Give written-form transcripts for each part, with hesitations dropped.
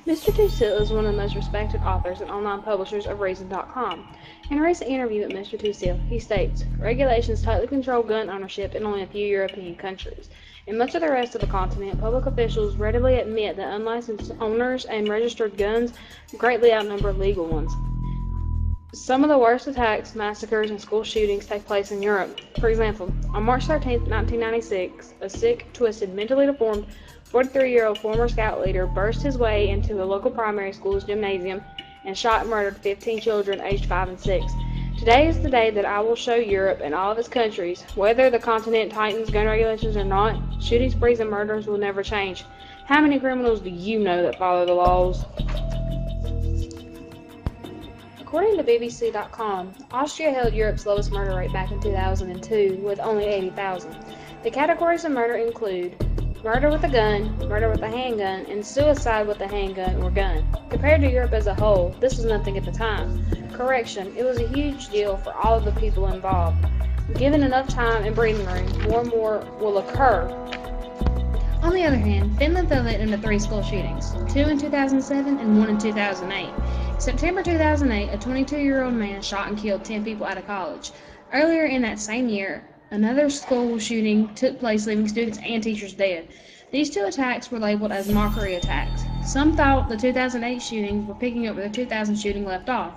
Mr. Tusil is one of the most respected authors and online publishers of Reason.com. In a recent interview with Mr. Tusil, he states, regulations tightly control gun ownership in only a few European countries. In much of the rest of the continent, public officials readily admit that unlicensed owners and registered guns greatly outnumber legal ones. Some of the worst attacks, massacres, and school shootings take place in Europe. For example, on March 13, 1996, a sick, twisted, mentally deformed 43-year-old former Scout leader burst his way into a local primary school's gymnasium and shot and murdered 15 children aged 5 and 6. Today is the day that I will show Europe and all of its countries, whether the continent tightens gun regulations or not, shooting sprees and murders will never change. How many criminals do you know that follow the laws? According to BBC.com, Austria held Europe's lowest murder rate back in 2002 with only 80,000. The categories of murder include murder with a gun, murder with a handgun, and suicide with a handgun or gun. Compared to Europe as a whole, this was nothing at the time. Correction, it was a huge deal for all of the people involved. Given enough time and breathing room, more and more will occur. On the other hand, Finland fell victim to 3 school shootings, 2 in 2007 and 1 in 2008. September 2008, a 22-year-old man shot and killed 10 people out of college. Earlier in that same year, another school shooting took place, leaving students and teachers dead. These 2 attacks were labeled as mockery attacks. Some thought the 2008 shootings were picking up where the 2000 shooting left off.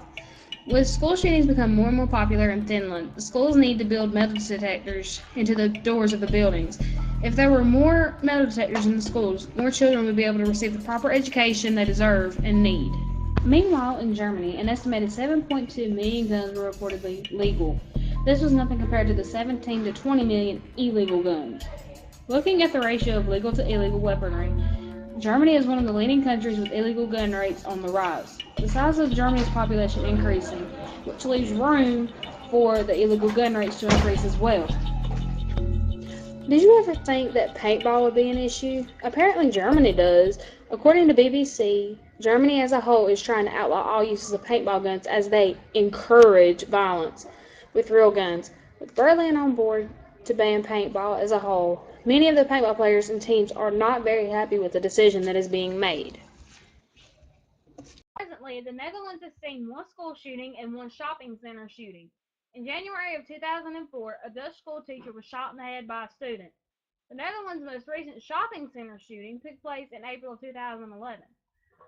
With school shootings become more and more popular in Finland, the schools need to build metal detectors into the doors of the buildings. If there were more metal detectors in the schools, more children would be able to receive the proper education they deserve and need. Meanwhile, in Germany, an estimated 7.2 million guns were reportedly legal. This was nothing compared to the 17 to 20 million illegal guns. Looking at the ratio of legal to illegal weaponry, Germany is one of the leading countries with illegal gun rates on the rise. The size of Germany's population increasing, which leaves room for the illegal gun rates to increase as well. Did you ever think that paintball would be an issue? Apparently Germany does. According to BBC, Germany as a whole is trying to outlaw all uses of paintball guns as they encourage violence with real guns. With Berlin on board to ban paintball as a whole, many of the paintball players and teams are not very happy with the decision that is being made. Presently, the Netherlands has seen 1 school shooting and 1 shopping center shooting. In January of 2004, a Dutch school teacher was shot in the head by a student. The Netherlands' most recent shopping center shooting took place in April of 2011.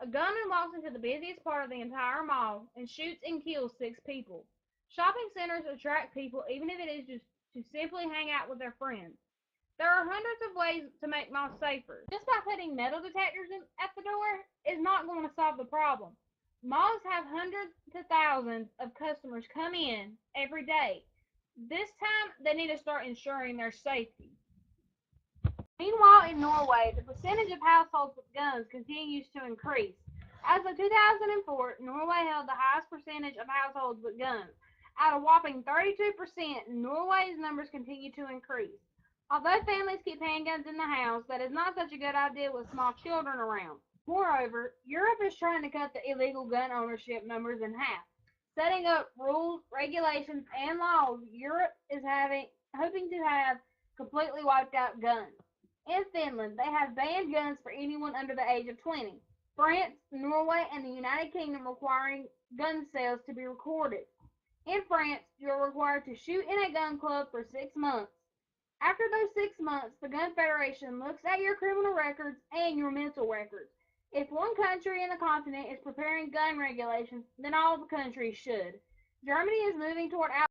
A gunman walks into the busiest part of the entire mall and shoots and kills 6 people. Shopping centers attract people even if it is just to simply hang out with their friends. There are hundreds of ways to make malls safer. Just by putting metal detectors at the door is not going to solve the problem. Malls have hundreds to thousands of customers come in every day. This time, they need to start ensuring their safety. Meanwhile, in Norway, the percentage of households with guns continues to increase. As of 2004, Norway held the highest percentage of households with guns. At a whopping 32%, Norway's numbers continue to increase. Although families keep handguns in the house, that is not such a good idea with small children around. Moreover, Europe is trying to cut the illegal gun ownership numbers in half. Setting up rules, regulations, and laws, Europe is hoping to have completely wiped out guns. In Finland, they have banned guns for anyone under the age of 20. France, Norway, and the United Kingdom requiring gun sales to be recorded. In France, you are required to shoot in a gun club for 6 months. After those 6 months, the Gun Federation looks at your criminal records and your mental records. If one country in the continent is preparing gun regulations, then all the countries should. Germany is moving toward